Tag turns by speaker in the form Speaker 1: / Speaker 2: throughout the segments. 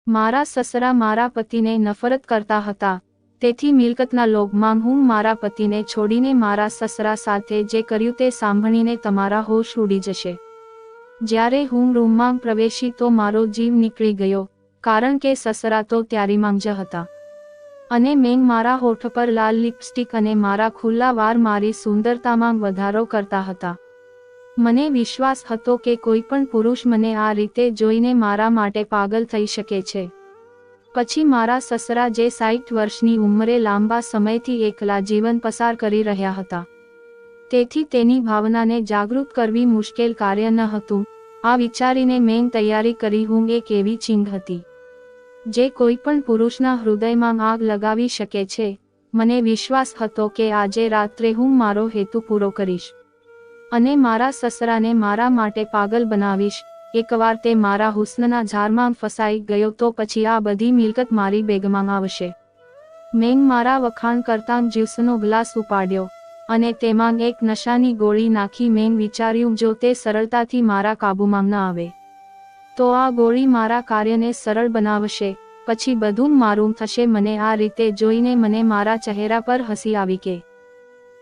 Speaker 1: મારા સસરા મારા પતિને નફરત કરતા હતા, તેથી મિલકતના લોભમાં હું મારા પતિને છોડીને મારા સસરા સાથે જે કર્યું તે સાંભળીને તમારા હોશ ઉડી જશે. જ્યારે હું રૂમમાં પ્રવેશી તો મારો જીવ નીકળી ગયો, કારણ કે સસરા તો ત્યારીમાં જ હતા. અને મેં મારા હોઠ પર લાલ લિપસ્ટિક અને મારા ખુલ્લા વાળ મારી સુંદરતામાં વધારો કરતા હતા. મને વિશ્વાસ હતો કે કોઈ પણ પુરુષ મને આ રીતે જોઈને મારા માટે પાગલ થઈ શકે છે. પછી મારા સસરા જે 60 વર્ષની ઉંમરે લાંબા સમયથી એકલા જીવન પસાર કરી રહ્યા હતા, તેથી તેની ભાવનાને જાગૃત કરવી મુશ્કેલ કાર્ય ન હતું. આ વિચારીને મેં તૈયારી કરી. હું એક એવી ચીંગ હતી જે કોઈ પણ પુરુષના હૃદયમાં આગ લગાવી શકે છે. મને વિશ્વાસ હતો કે આજે રાત્રે હું મારો હેતુ પૂરો કરીશ અને મારા સસરાને મારા માટે પાગલ બનાવીશ. એકવાર તે મારા હુસ્નના ઝારમાં ફસાઈ ગયો તો પછી આ બધી મિલકત મારી બેગમાં આવશે. મેં મારા વખાણ કરતાં જ્યુસનો ગ્લાસ ઉપાડ્યો અને તેમાં એક નશાની ગોળી નાખી. મેં વિચાર્યું જો તે સરળતાથી મારા કાબૂમાં ન આવે તો આ ગોળી મારા કાર્યને સરળ બનાવશે, પછી બધું મારું થશે. મને આ રીતે જોઈને મને મારા ચહેરા પર હસી આવી કે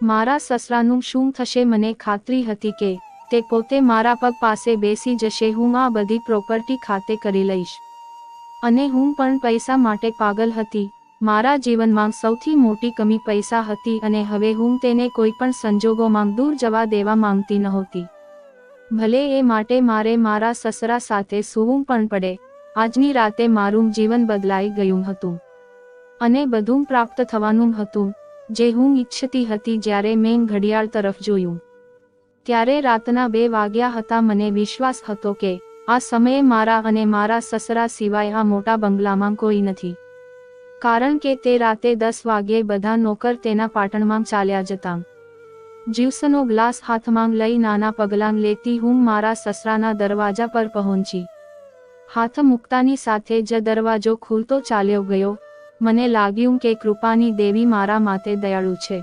Speaker 1: મારા સસરાનું શું થશે. મને ખાતરી હતી કે તે પોતે મારા પગ પાસે બેસી જશે. હું આ બધી પ્રોપર્ટી ખાતે કરી લઈશ અને હું પણ પૈસા માટે પાગલ હતી. મારા જીવનમાં સૌથી મોટી કમી પૈસા હતી અને હવે હું તેને કોઈ પણ સંજોગોમાં દૂર જવા દેવા માંગતી નહોતી, ભલે એ માટે મારે મારા સસરા સાથે સૂવું પણ પડે. આજની રાતે મારું જીવન બદલાઈ ગયું હતું અને બધું પ્રાપ્ત થવાનું હતું જે હું ઈચ્છતી હતી. જ્યારે મેં ઘડિયાળ તરફ જોયું ત્યારે રાતના 2 વાગ્યા હતા. મને વિશ્વાસ હતો કે આ સમયે મારા અને મારા સસરા સિવાય આ મોટા બંગલામાં કોઈ નથી, કારણ કે તે રાતે 10 વાગ્યે બધા નોકર તેના પાટણમાં ચાલ્યા જતા. જ્યુસનો ગ્લાસ હાથમાં લઈ નાના પગલાં લેતી હું મારા સસરાના દરવાજા પર પહોંચી. હાથ મૂકતાની સાથે જ દરવાજો ખુલતો ચાલ્યો ગયો. મને લાગ્યું કે કૃપાની દેવી મારા માટે દયાળુ છે,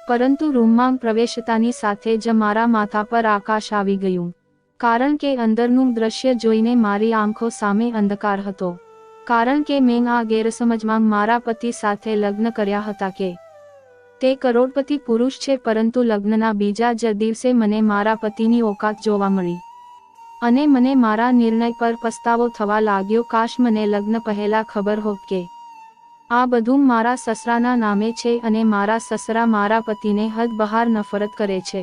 Speaker 1: પરંતુ રૂમમાં પ્રવેશતાની સાથે જ મારા માથા પર આકાશ આવી ગયું, કારણ કે અંદરનું દ્રશ્ય જોઈને મારી આંખો સામે અંધકાર હતો. કારણ કે મેં આ ગેરસમજમાં મારા પતિ સાથે લગ્ન કર્યા હતા કે તે કરોડપતિ પુરુષ છે, પરંતુ લગ્નના બીજા જ દિવસે મને મારા પતિની ઓકાત જોવા મળી અને મને મારા નિર્ણય પર પસ્તાવો થવા લાગ્યો. કાશ મને લગ્ન પહેલા ખબર હોત કે આ બધું મારા સસરાના નામે છે અને મારા સસરા મારા પતિને હદ બહાર નફરત કરે છે,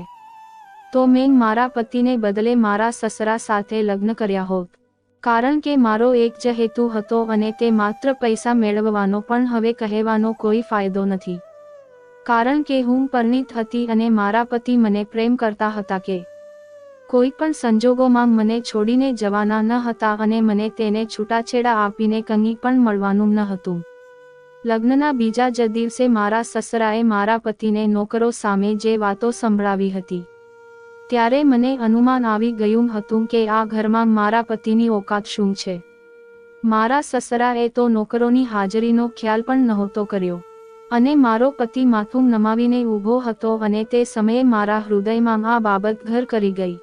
Speaker 1: તો મેં મારા પતિને બદલે મારા સસરા સાથે લગ્ન કર્યા હોત, કારણ કે મારો એક જ હેતુ હતો અને તે માત્ર પૈસા મેળવવાનો. પણ હવે કહેવાનો કોઈ ફાયદો નથી, કારણ કે હું પરણિત હતી અને મારા પતિ મને પ્રેમ કરતા હતા કે કોઈ પણ સંજોગોમાં મને છોડીને જવાના ન હતા અને મને તેને છૂટાછેડા આપીને કંઈ પણ મળવાનું ન હતું. લગ્નના બીજા જ દિવસે મારા સસરાએ મારા પતિને નોકરો સામે જે વાતો સંભળાવી હતી, ત્યારે મને અનુમાન આવી ગયું હતું કે આ ઘરમાં મારા પતિની ઓકાત શું છે. મારા સસરાએ તો નોકરોની હાજરીનો ખ્યાલ પણ નહોતો કર્યો અને મારો પતિ માથું નમાવીને ઊભો હતો અને તે સમયે મારા હૃદયમાં આ બાબત ઘર કરી ગઈ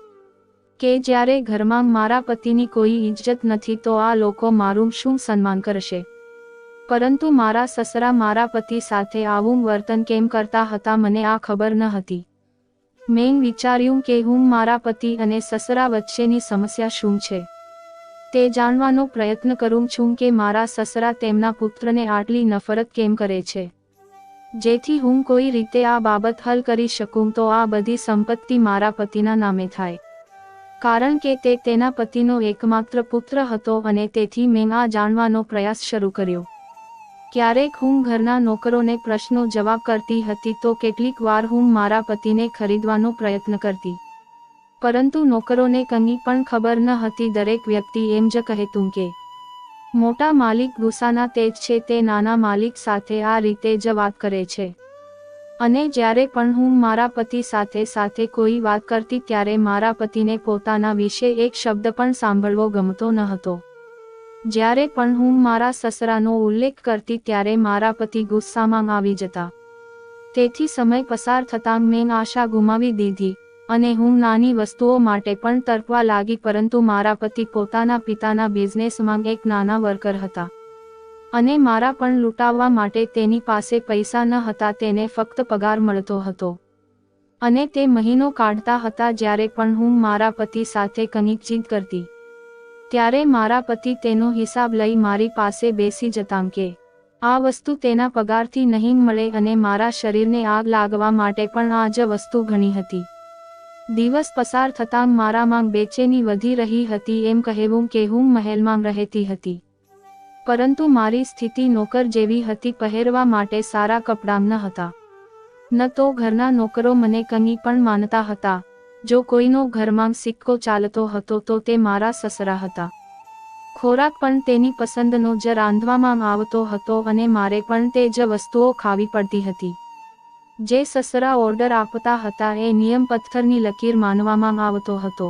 Speaker 1: કે જ્યારે ઘરમાં મારા પતિની કોઈ ઇજ્જત નથી તો આ લોકો મારું શું સન્માન કરશે. પરંતુ મારા સસરા મારા પતિ સાથે આવું વર્તન કેમ કરતા હતા મને આ ખબર ન હતી. મેં વિચાર્યું કે હું મારા પતિ અને સસરા વચ્ચેની સમસ્યા શું છે તે જાણવાનો પ્રયત્ન કરું છું કે મારા સસરા તેમના પુત્રને આટલી નફરત કેમ કરે છે, જેથી હું કોઈ રીતે આ બાબત હલ કરી શકું તો આ બધી સંપત્તિ મારા પતિના નામે થાય, કારણ કે તે તેના પતિનો એકમાત્ર પુત્ર હતો અને તેથી મેં આ જાણવાનો પ્રયાસ શરૂ કર્યો. ક્યારેક હું ઘરના નોકરોને પ્રશ્નો જવાબ કરતી હતી તો કેટલીક વાર હું મારા પતિને ખરીદવાનો પ્રયત્ન કરતી, પરંતુ નોકરોને કંઈ પણ ખબર ન હતી. દરેક વ્યક્તિ એમ જ કહેતું કે મોટા માલિક ગુસ્સાના તેજ છે, તે નાના માલિક સાથે આ રીતે જ વાત કરે છે. અને જ્યારે પણ હું મારા પતિ સાથે કોઈ વાત કરતી ત્યારે મારા પતિને પોતાના વિશે એક શબ્દ પણ સાંભળવો ગમતો ન હતો. જ્યારે પણ હું મારા સસરાનો ઉલ્લેખ કરતી ત્યારે મારા પતિ ગુસ્સામાં આવી જતા. તેથી સમય પસાર થતાં મેં આશા ગુમાવી દીધી અને હું નાની વસ્તુઓ માટે પણ તરફવા લાગી, પરંતુ મારા પતિ પોતાના પિતાના બિઝનેસમાં એક નાના વર્કર હતા અને મારા પણ લૂંટાવવા માટે તેની પાસે પૈસા ન હતા. તેને ફક્ત પગાર મળતો હતો અને તે મહિનો કાઢતા હતા. જ્યારે પણ હું મારા પતિ સાથે કંઈક જીદ કરતી ત્યારે મારા પતિ તેનો હિસાબ લઈ મારી પાસે બેસી જતા કે આ વસ્તુ તેના પગારથી નહીં મળે અને મારા શરીરને આગ લાગવા માટે પણ આ જ વસ્તુ ઘણી હતી. દિવસ પસાર થતાં મારામાં બેચેની વધી રહી હતી. એમ કહેવું કે હું મહેલમાં રહેતી હતી, પરંતુ મારી સ્થિતિ નોકર જેવી હતી. પહેરવા માટે સારા કપડાં ન હતા, ન તો ઘરના નોકરો મને કંઈ પણ માનતા હતા. જો કોઈનો ઘરમાં સિક્કો ચાલતો હતો તો તે મારા સસરા હતા. ખોરાક પણ તેની પસંદનો જ રાંધવામાં આવતો હતો અને મારે પણ તે જ વસ્તુઓ ખાવી પડતી હતી. જે સસરા ઓર્ડર આપતા હતા એ નિયમ પથ્થરની લકીર માનવામાં આવતો હતો.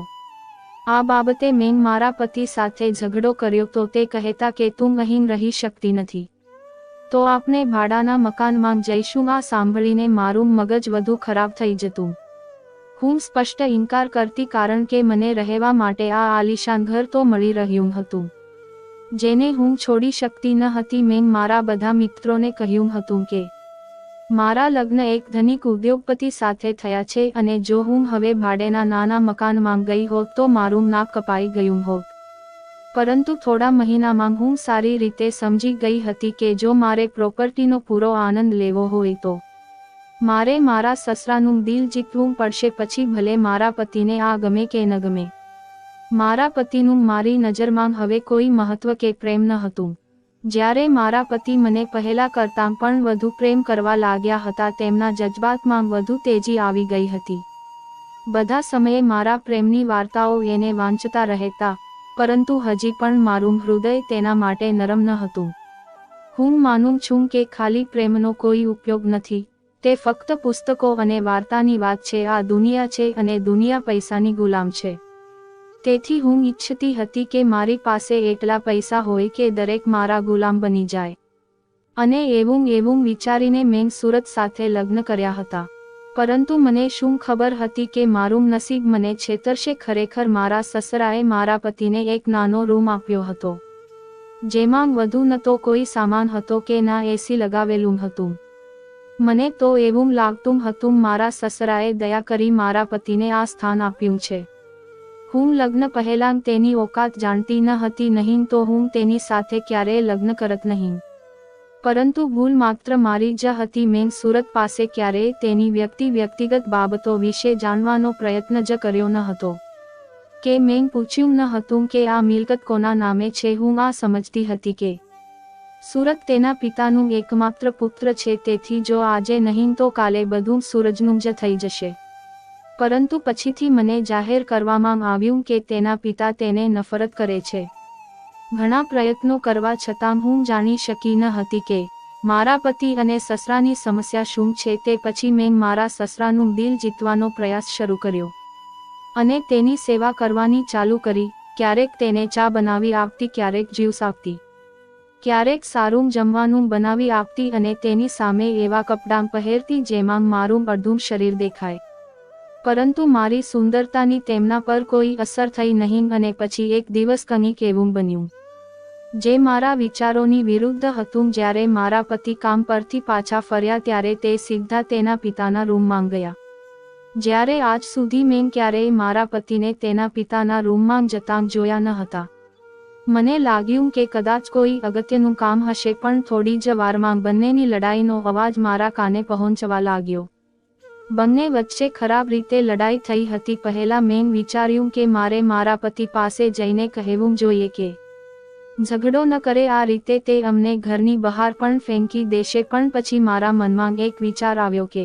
Speaker 1: આ બાબતે મેં મારા પતિ સાથે ઝઘડો કર્યો તો તે કહેતા કે તું અહીં રહી શકતી નથી, તો આપણે ભાડાના મકાનમાં જઈશું. આ સાંભળીને મારું મગજ વધુ ખરાબ થઈ જતું. હું સ્પષ્ટ ઇનકાર કરતી, કારણ કે મને રહેવા માટે આ આલિશાન ઘર તો મળી રહ્યું હતું જેને હું છોડી શકતી ન હતી. મેં મારા બધા મિત્રોને કહ્યું હતું કે મારા લગ્ન એક ધનિક ઉદ્યોગપતિ સાથે થયા છે અને જો હું હવે ભાડેના નાના મકાનમાં ગઈ હોત તો મારું નાક કપાઈ ગયું હોત. પરંતુ થોડા મહિનામાં હું સારી રીતે સમજી ગઈ હતી કે જો મારે પ્રોપર્ટીનો પૂરો આનંદ લેવો હોય તો મારે મારા સસરાનું દિલ જીતવું પડશે. પછી ભલે મારા પતિને આ ગમે કે ન ગમે. મારા પતિનું મારી નજરમાં હવે કોઈ મહત્વ કે પ્રેમ ન હતું. જ્યારે મારા પતિ મને પહેલા કરતાં પણ વધુ પ્રેમ કરવા લાગ્યા હતા, તેમના જજબાતમાં વધુ તેજી આવી ગઈ હતી. બધા સમયે મારા પ્રેમની વાર્તાઓ એને વાંચતા રહેતા, પરંતુ હજી પણ મારું હૃદય તેના માટે નરમ ન હતું. હું માનું છું કે ખાલી પ્રેમનો કોઈ ઉપયોગ નથી, તે ફક્ત પુસ્તકો અને વાર્તાની વાત છે. આ દુનિયા છે અને દુનિયા પૈસાની ગુલામ છે. તેથી હું ઈચ્છતી હતી કે મારી પાસે એટલા પૈસા હોય કે દરેક મારા ગુલામ બની જાય. અને એવું વિચારીને મેં સુરત સાથે લગ્ન કર્યા હતા. પરંતુ મને શું ખબર હતી કે મારું નસીબ મને છેતરશે. ખરેખર મારા સસરાએ મારા પતિને એક નાનો રૂમ આપ્યો હતો, જેમાં વધુ ન તો કોઈ સામાન હતો કે ના એસી લગાવેલું હતું. મને તો એવું લાગતું હતું મારા સસરાએ દયા કરી મારા પતિને આ સ્થાન આપ્યું છે. હું લગ્ન પહેલાં તેની ઓકાત જાણતી ન હતી, નહીં તો હું તેની સાથે ક્યારેય લગ્ન કરત નહીં. પરંતુ ભૂલ માત્ર મારી જ હતી. મેં સુરત પાસે ક્યારેય તેની વ્યક્તિગત બાબતો વિશે જાણવાનો પ્રયત્ન જ કર્યો ન હતો કે મેં પૂછ્યું ન હતું કે આ મિલકત કોના નામે છે. હું આ સમજતી હતી કે સુરત તેના પિતાનું એકમાત્ર પુત્ર છે, તેથી જો આજે નહીં તો કાલે બધું સૂરજનું જ થઈ જશે. પરંતુ પછીથી મને જાહેર કરવામાં આવ્યું કે તેના પિતા તેને નફરત કરે છે. ઘણા પ્રયત્નો કરવા છતાં હું જાણી શકી ન હતી કે મારા પતિ અને સસરાની સમસ્યા શું છે. તે પછી મેં મારા સસરાનું દિલ જીતવાનો પ્રયાસ શરૂ કર્યો અને તેની સેવા કરવાની ચાલુ કરી. ક્યારેક તેને ચા બનાવી આપતી, ક્યારેક જ્યુસ આપતી, ક્યારેક સારું જમવાનું બનાવી આપતી અને તેની સામે એવા કપડાં પહેરતી જેમાં મારું અડધું શરીર દેખાય. પરંતુ મારી સુંદરતાની તેમના પર કોઈ અસર થઈ નહીં અને પછી એક દિવસ કંઈક એવું બન્યું જે મારા વિચારોની વિરુદ્ધ હતું. જ્યારે મારા પતિ કામ પરથી પાછા ફર્યા ત્યારે તે સીધા તેના પિતાના રૂમમાં ગયા. જ્યારે આજ સુધી મેં ક્યારેય મારા પતિને તેના પિતાના રૂમમાં જતાં જોયા ન હતા. મને લાગ્યું કે કદાચ કોઈ અગત્યનું કામ હશે, પણ થોડી જ વારમાં બંનેની લડાઈનો અવાજ મારા કાને પહોંચવા લાગ્યો. બંને વચ્ચે ખરાબ રીતે લડાઈ થઈ હતી. પહેલા મેં વિચાર્યું કે મારે મારા પતિ પાસે જઈને કહેવું જોઈએ કે ઝઘડો ન કરે, આ રીતે તે અમને ઘરની બહાર પણ ફેંકી દેશે. પણ પછી મારા મનમાં એક વિચાર આવ્યો કે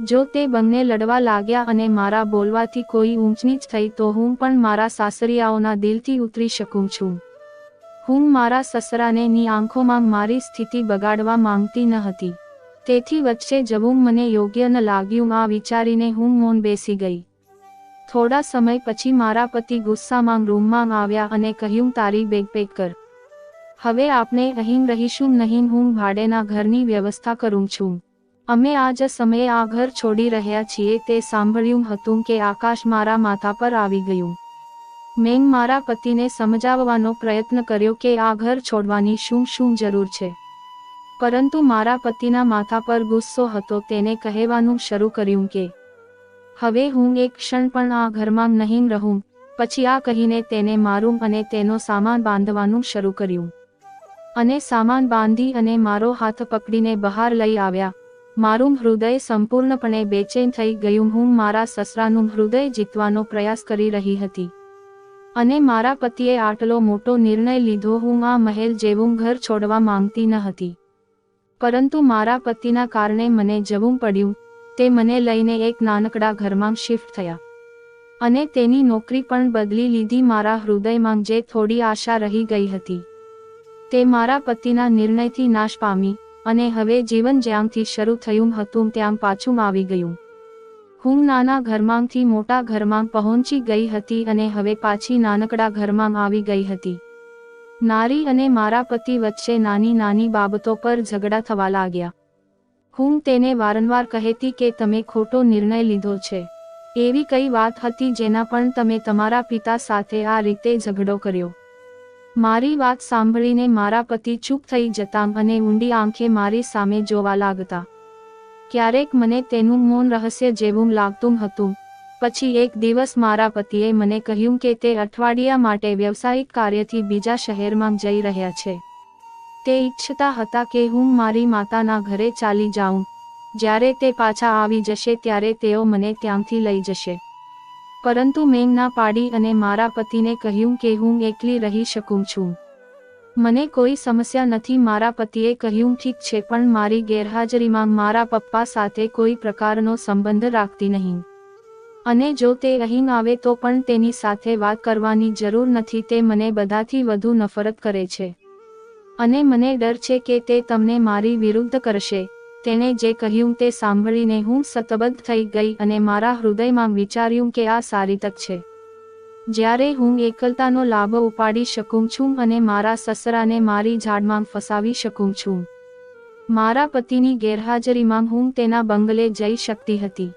Speaker 1: જો તે બંને લડવા લાગ્યા અને મારા બોલવાથી કોઈ ઊંચનીચ થઈ તો હું પણ મારા સાસરિયાઓના દિલથી ઉતરી શકું છું. હું મારા સસરાને ની આંખોમાં મારી સ્થિતિ બગાડવા માંગતી ન હતી, તેથી વચ્ચે જવું મને યોગ્ય ન લાગ્યું. આ વિચારીને હું મૌન બેસી ગઈ. થોડા સમય પછી મારા પતિ ગુસ્સામાં રૂમમાં આવ્યા અને કહ્યું, તારી બેગ પેક કર, હવે આપણે અહીં રહીશું નહીં, હું ભાડેના ઘરની વ્યવસ્થા કરું છું. અમે આ જ સમયે આ ઘર છોડી રહ્યા છીએ તે સાંભળ્યું હતું કે આકાશ મારા માથા પર આવી ગયું. મેં મારા પતિને સમજાવવાનો પ્રયત્ન કર્યો કે આ ઘર છોડવાની શું જરૂર છે, પરંતુ મારા પતિના માથા પર ગુસ્સો હતો. તેને કહેવાનું શરૂ કર્યું કે હવે હું એક ક્ષણ પણ આ ઘરમાં નહીં રહું. પછી આ કહીને તેને મારું અને તેનો સામાન બાંધવાનું શરૂ કર્યું અને સામાન બાંધી અને મારો હાથ પકડીને બહાર લઈ આવ્યા. મારું હૃદય સંપૂર્ણપણે બેચેન થઈ ગયું. હું મારા સસરાનું હૃદય જીતવાનો પ્રયાસ કરી રહી હતી અને મારા પતિએ આટલો મોટો નિર્ણય લીધો. હું આ મહેલ જેવું ઘર છોડવા માંગતી ન હતી, પરંતુ મારા પતિના કારણે મને જવું પડ્યું. તે મને લઈને એક નાનકડા ઘરમાં શિફ્ટ થયા અને તેની નોકરી પણ બદલી લીધી. મારા હૃદયમાં જે થોડી આશા રહી ગઈ હતી તે મારા પતિના નિર્ણયથી નાશ પામી અને હવે જીવન જ્યાંથી શરૂ થયું હતું ત્યાં પાછું આવી ગયું. હું નાના ઘરમાંથી મોટા ઘરમાં પહોંચી ગઈ હતી અને હવે પાછી નાનકડા ઘરમાં આવી ગઈ હતી. નારી અને મારા પતિ વચ્ચે નાની નાની બાબતો પર ઝઘડા થવા લાગ્યા. હું તેને વારંવાર કહેતી કે તમે ખોટો નિર્ણય લીધો છે. એવી કઈ વાત હતી જેના પણ તમે તમારા પિતા સાથે આ રીતે ઝઘડો કર્યો? મારી વાત સાંભળીને મારા પતિ ચૂપ થઈ જતા અને ઊંડી આંખે મારી સામે જોવા લાગતા. ક્યારેક મને તેનું મૌન રહસ્ય જેવું લાગતું હતું. પછી એક દિવસ મારા પતિએ મને કહ્યું કે તે અઠવાડિયા માટે વ્યવસાયિક કાર્યથી બીજા શહેરમાં જઈ રહ્યા છે. તે ઈચ્છતા હતા કે હું મારી માતાના ઘરે ચાલી જાઉં. જ્યારે તે પાછા આવી જશે ત્યારે તેઓ મને ત્યાંથી લઈ જશે, પરંતુ મેં ના પાડી અને મારા પતિને કહ્યું કે હું એકલી રહી શકું છું. મને કોઈ સમસ્યા નથી. મારા પતિએ કહ્યું ઠીક છે, પણ મારી ગેરહાજરીમાં મારા પપ્પા સાથે કોઈ પ્રકારનો સંબંધ રાખતી નહીં, અને જો તે અહીં આવે તો પણ તેની સાથે વાત કરવાની જરૂર નથી. તે મને બધાથી વધુ નફરત કરે છે અને મને ડર છે કે તે તમને મારી વિરુદ્ધ કરશે. તેણે જે કહ્યું તે સાંભળીને હું સતબદ્ધ થઈ ગઈ અને મારા હૃદયમાં વિચાર્યું કે આ સારી તક છે જ્યારે હું એકલતાનો લાભ ઉપાડી શકું છું અને મારા સસરાને મારી ઝાડમાં ફસાવી શકું છું. મારા પતિની ગેરહાજરીમાં હું તેના બંગલે જઈ શકતી હતી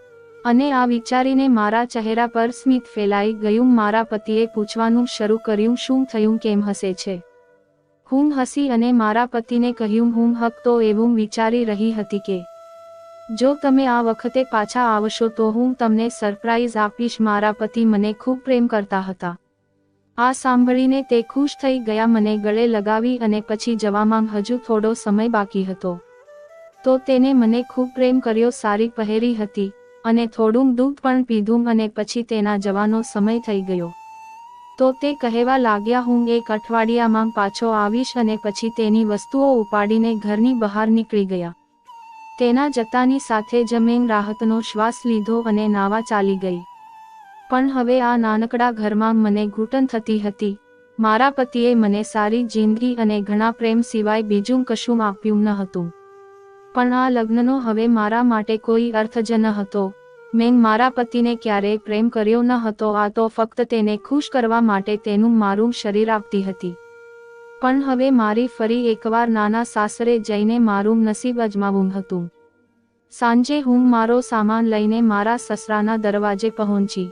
Speaker 1: અને આ વિચારીને મારા ચહેરા પર સ્મિત ફેલાઈ ગયું. મારા પતિએ પૂછવાનું શરૂ કર્યું, શું થયું, કેમ હસે છે? હું હસી અને મારા પતિને કહ્યું, હું તો એવું વિચારી રહી હતી કે જો તમે આ વખતે પાછા આવશો તો હું તમને સરપ્રાઈઝ આપીશ. મારા પતિ મને ખૂબ પ્રેમ કરતા હતા. આ સાંભળીને તે ખુશ થઈ ગયા, મને ગળે લગાવી અને પછી જવામાં હજુ થોડો સમય બાકી હતો તો તેને મને ખૂબ પ્રેમ કર્યો. સારી પહેરી હતી અને થોડું દૂધ પણ પીધું અને પછી તેના જવાનો સમય થઈ ગયો તો તે કહેવા લાગ્યા, હું એક અઠવાડિયામાં પાછો આવીશ અને પછી તેની વસ્તુઓ ઉપાડીને ઘરની બહાર નીકળી ગયા. તેના જતાની સાથે જ મેં રાહતનો શ્વાસ લીધો અને નાવા ચાલી ગઈ. પણ હવે આ નાનકડા ઘરમાં મને ઘૂંટણ થતી હતી. મારા પતિએ મને સારી જિંદગી અને ઘણા પ્રેમ સિવાય બીજું કશું આપ્યું ન હતું, પણ આ લગ્નનો હવે મારા માટે કોઈ અર્થ જ ન હતો. મેં મારા પતિને ક્યારેય પ્રેમ કર્યો ન હતો. આ તો ફક્ત તેને ખુશ કરવા માટે તેનું મારું શરીર આપતી હતી. પણ હવે મારી ફરી એકવાર નાના સાસરે જઈને મારું નસીબ અજમાવવું હતું. સાંજે હું મારો સામાન લઈને મારા સસરાના દરવાજે પહોંચી.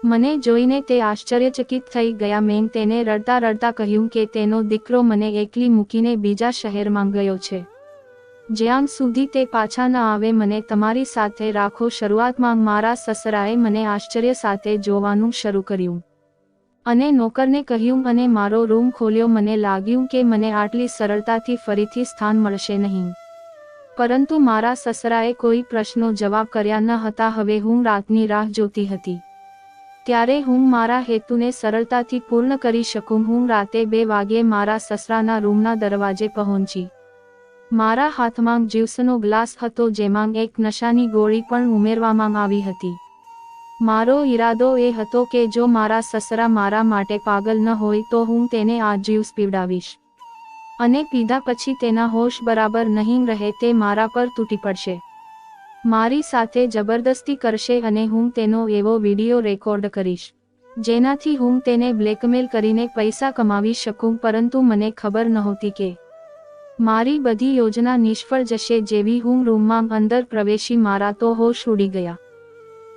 Speaker 1: મને જોઈને તે આશ્ચર્યચકિત થઈ ગયા. મેં તેને રડતા રડતા કહ્યું કે તેનો દીકરો મને એકલી મૂકીને બીજા શહેરમાં ગયો છે. જ્યાં સુધી તે પાછા ન આવે મને તમારી સાથે રાખો. શરૂઆતમાં મારા સસરાએ મને આશ્ચર્ય સાથે જોવાનું શરૂ કર્યું અને નોકરને કહ્યું અને મારો રૂમ ખોલ્યો. મને લાગ્યું કે મને આટલી સરળતાથી ફરીથી સ્થાન મળશે નહીં, પરંતુ મારા સસરાએ કોઈ પ્રશ્નો જવાબ કર્યા ન હતા. હવે હું રાતની રાહ જોતી હતી ત્યારે હું મારા હેતુને સરળતાથી પૂર્ણ કરી શકું. હું રાતે 2 વાગ્યે મારા સસરાના રૂમના દરવાજે પહોંચી. મારા હાથમાં જ્યુસનો ગ્લાસ હતો જેમાં એક નશાની ગોળી પણ ઉમેરવામાં આવી હતી. મારો ઈરાદો એ હતો કે જો મારા સસરા મારા માટે પાગલ ન હોય તો હું તેને આ જ્યુસ પીવડાવીશ અને પીધા પછી તેના હોશ બરાબર નહીં રહે. તે મારા પર તૂટી પડશે, મારી સાથે જબરદસ્તી કરશે અને હું તેનો એવો વિડીયો રેકોર્ડ કરીશ જેનાથી હું તેને બ્લેકમેલ કરીને પૈસા કમાવી શકું. પરંતુ મને ખબર નહોતી કે મારી બધી યોજના નિષ્ફળ જશે જેવી હું રૂમમાં અંદર પ્રવેશી મારા તો હોશ ઉડી ગયા,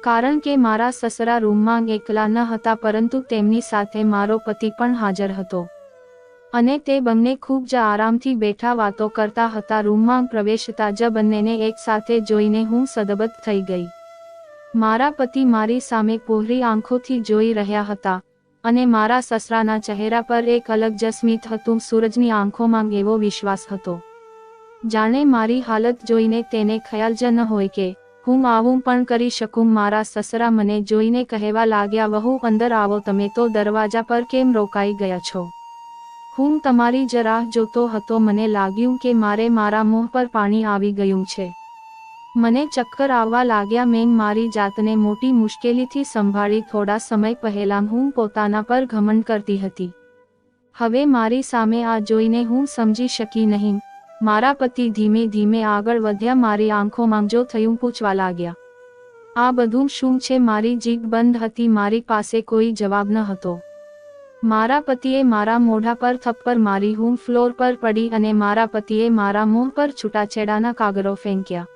Speaker 1: કારણ કે મારા સસરા રૂમમાં એકલા ન હતા પરંતુ તેમની સાથે મારો પતિ પણ હાજર હતો અને તે બંને ખૂબ જ આરામથી બેઠા વાતો કરતા હતા. રૂમમાં પ્રવેશતા જ બંનેને એક સાથે જોઈને હું સદબત થઈ ગઈ. મારા પતિ મારી સામે પહોળી આંખોથી જોઈ રહ્યા હતા અને મારા સસરાના ચહેરા પર એક અલગ જ સ્મિત હતું. સૂરજની આંખોમાં એવો વિશ્વાસ હતો જાણે મારી હાલત જોઈને તેને ખ્યાલ જ ન હોય કે હું આવું પણ કરી શકું. મારા સસરા મને જોઈને કહેવા લાગ્યા, વહુ અંદર આવો, તમે તો દરવાજા પર કેમ રોકાઈ ગયા છો? હું તમારી જ રાહ જોતો હતો. મને લાગ્યું કે મારા મોં પર પાણી આવી ગયું છે. મને ચક્કર આવવા લાગ્યા. મેં મારી જાતને મોટી મુશ્કેલીથી સંભાળી. થોડા સમય પહેલાં હું પોતાના પર ઘમંડ કરતી હતી, હવે મારી સામે આ જોઈને હું સમજી શકી નહીં. મારા પતિ ધીમે ધીમે આગળ વધ્યા, મારી આંખોમાં જો થયું પૂછવા લાગ્યા, આ બધું શું છે? મારી જીભ બંધ હતી, મારી પાસે કોઈ જવાબ ન હતો. મારા પતિએ મારા મોઢા પર થપ્પડ મારી. હું ફ્લોર પર પડી અને મારા પતિએ મારા મોં પર છૂટાછેડાના કાગળો ફેંક્યા.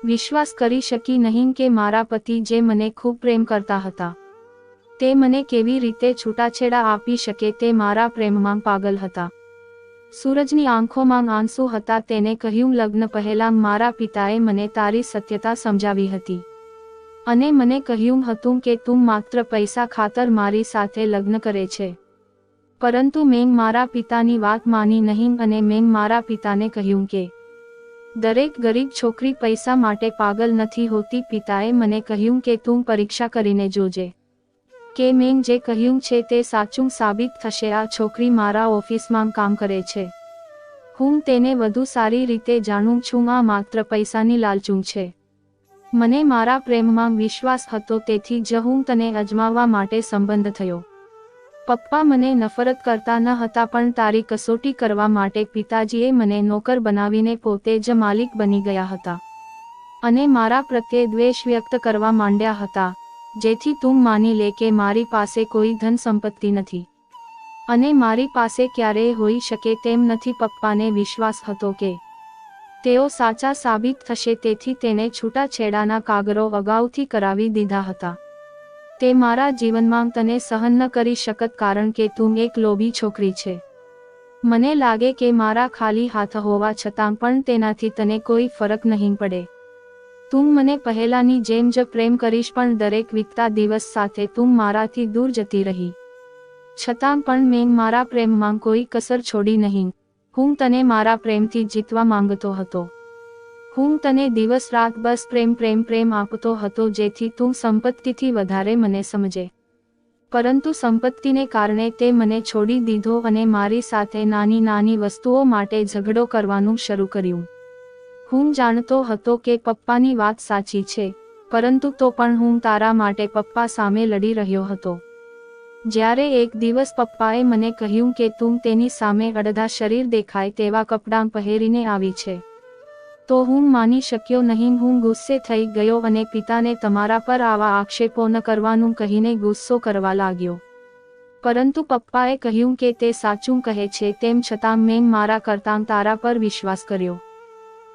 Speaker 1: વિશ્વાસ કરી શકી નહીં કે મારા પતિ જે મને ખૂબ પ્રેમ કરતા હતા તે મને કેવી રીતે છૂટાછેડા આપી શકે. તે મારા પ્રેમમાં પાગલ હતા. સૂરજની આંખોમાં આંસુ હતા. તેને કહ્યું, લગ્ન પહેલાં મારા પિતાએ મને તારી સત્યતા સમજાવી હતી અને મને કહ્યું હતું કે તું માત્ર પૈસા ખાતર મારી સાથે લગ્ન કરે છે. પરંતુ મેં મારા પિતાની વાત માની નહીં અને મેં મારા પિતાને કહ્યું કે દરેક ગરીબ છોકરી પૈસા માટે પાગલ નથી હોતી. પિતાએ મને કહ્યું કે તું પરીક્ષા કરીને જોજે કે મેં જે કહ્યું છે તે સાચું સાબિત થશે. આ છોકરી મારા ઓફિસમાં કામ કરે છે, હું તેને વધુ સારી રીતે જાણું છું. આ માત્ર પૈસાની લાલચું છે. મને મારા પ્રેમમાં વિશ્વાસ હતો, તેથી જ હું તને અજમાવવા માટે સંબંધ થયો. પપ્પા મને નફરત કરતા ન હતા પણ તારી કસોટી કરવા માટે પિતાજીએ મને નોકર બનાવીને પોતે જ માલિક બની ગયા હતા અને મારા પ્રત્યે દ્વેષ વ્યક્ત કરવા માંડ્યા હતા, જેથી તું માની લે કે મારી પાસે કોઈ ધન સંપત્તિ નથી અને મારી પાસે ક્યારેય હોઈ શકે તેમ નથી. પપ્પાને વિશ્વાસ હતો કે તેઓ સાચા સાબિત થશે, તેથી તેને છૂટાછેડાના કાગળો અગાઉથી કરાવી દીધા હતા. તે મારા જીવનમાં તને સહન ન કરી શકત કારણ કે તું એક લોભી છોકરી છે. મને લાગે કે મારા ખાલી હાથ હોવા છતાં પણ તેનાથી તને કોઈ ફરક નહીં પડે. તું મને પહેલાની જેમ જ પ્રેમ કરીશ, પણ દરેક વીતતા દિવસ સાથે તું મારાથી દૂર જતી રહી. છતાં પણ મેં મારા પ્રેમમાં કોઈ કસર છોડી નહીં. હું તને મારા પ્રેમથી જીતવા માંગતો હતો. હું તને દિવસ રાત બસ પ્રેમ આપતો હતો જેથી તું સંપત્તિથી વધારે મને સમજે. પરંતુ સંપત્તિને કારણે તે મને છોડી દીધો અને મારી સાથે નાની નાની વસ્તુઓ માટે ઝઘડો કરવાનું શરૂ કર્યું. હું જાણતો હતો કે પપ્પાની વાત સાચી છે, પરંતુ તો પણ હું તારા માટે પપ્પા સામે લડી રહ્યો હતો. જ્યારે એક દિવસ પપ્પાએ મને કહ્યું કે તું તેની સામે અડધા શરીર દેખાય તેવા કપડાં પહેરીને આવી છે, તો હું માની શક્યો નહીં. હું ગુસ્સે થઈ ગયો અને પિતાને તમારા પર આવા આક્ષેપો ન કરવાનું કહીને ગુસ્સો કરવા લાગ્યો. પરંતુ પપ્પાએ કહ્યું કે તે સાચું કહે છે, તેમ છતાં મેં મારા કરતાં તારા પર વિશ્વાસ કર્યો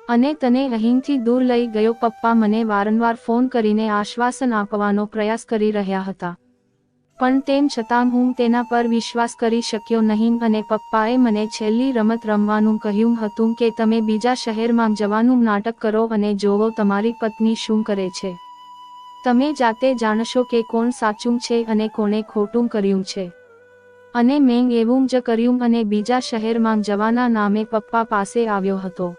Speaker 1: અને તને અહીંથી દૂર લઈ ગયો. પપ્પા મને વારંવાર ફોન કરીને આશ્વાસન આપવાનો પ્રયાસ કરી રહ્યા હતા, પણ તેમ છતાં હું તેના પર વિશ્વાસ કરી શક્યો નહીં અને પપ્પાએ મને છેલ્લી રમત રમવાનું કહ્યું હતું કે તમે બીજા શહેરમાં જવાનું નાટક કરો અને જોવો તમારી પત્ની શું કરે છે. તમે જાતે જાણશો કે કોણ સાચું છે અને કોણે ખોટું કર્યું છે. અને મેં એવું જ કર્યું અને બીજા શહેરમાં જવાના નામે પપ્પા પાસે આવ્યો હતો.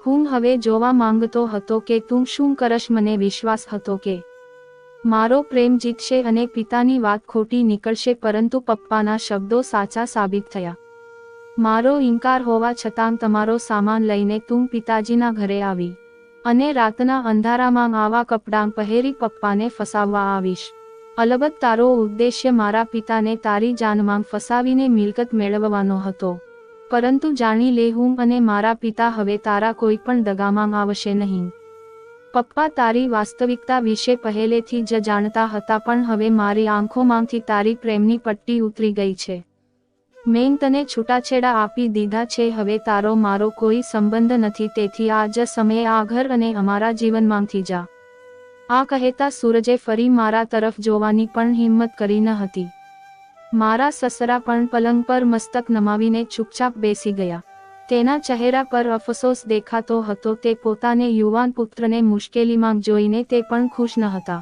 Speaker 1: હું હવે જોવા માંગતો હતો કે તું શું કરશ. મને વિશ્વાસ હતો કે મારો પ્રેમ જીતશે અને પિતાની વાત ખોટી નીકળશે, પરંતુ પપ્પાના શબ્દો સાચા સાબિત થયા. મારો ઇનકાર હોવા છતાં તમારો સામાન લઈને તું પિતાજીના ઘરે આવી અને રાતના અંધારામાં આવા કપડાં પહેરી પપ્પાને ફસાવવા આવીશ. અલબત્ત તારો ઉદ્દેશ્ય મારા પિતાને તારી જાનમાં ફસાવીને મિલકત મેળવવાનો હતો, પરંતુ જાણી લે હું અને મારા પિતા હવે તારા કોઈ પણ દગામાં આવશે નહીં. પપ્પા તારી વાસ્તવિકતા વિશે પહેલેથી જ જાણતા હતા, પણ હવે મારી આંખોમાંથી તારી પ્રેમની પટ્ટી ઉતરી ગઈ છે. મેં તને છૂટાછેડા આપી દીધા છે, હવે તારો મારો કોઈ સંબંધ નથી, તેથી આ જ સમયે આ ઘર અને અમારા જીવનમાંથી જા. આ કહેતા સૂરજે ફરી મારા તરફ જોવાની પણ હિંમત કરી ન હતી. મારા સસરા પણ પલંગ પર મસ્તક નમાવીને ચૂપચાપ બેસી ગયા. તેના ચહેરા પર અફસોસ દેખાતો હતો. તે પોતાને યુવાન પુત્રને મુશ્કેલીમાં જોઈને તે પણ ખુશ ન હતા.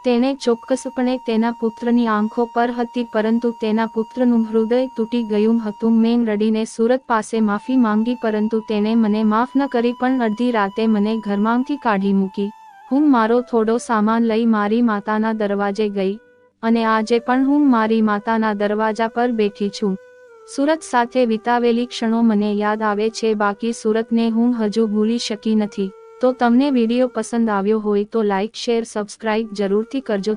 Speaker 1: તેણે ચોક્કસપણે તેના પુત્રની આંખો પર હતી, પરંતુ તેના પુત્રનું હૃદય તૂટી ગયું હતું. મેં રડીને સુરત પાસે માફી માંગી, પરંતુ તેણે મને માફ ન કરી, પણ અડધી રાતે મને ઘરમાંથી કાઢી મૂકી. હું મારો થોડો સામાન લઈ મારી માતાના દરવાજે ગઈ, અને આજે પણ હું મારી માતાના દરવાજા પર બેઠી છું. સુરત સાથે વિતાવેલી ક્ષણો મને યાદ આવે છે, બાકી સુરતને હું હજુ ભૂલી શકી નથી. તો તમને વિડીયો પસંદ આવ્યો હોય તો લાઇક, શેર, સબસ્ક્રાઇબ જરૂરથી કરજો.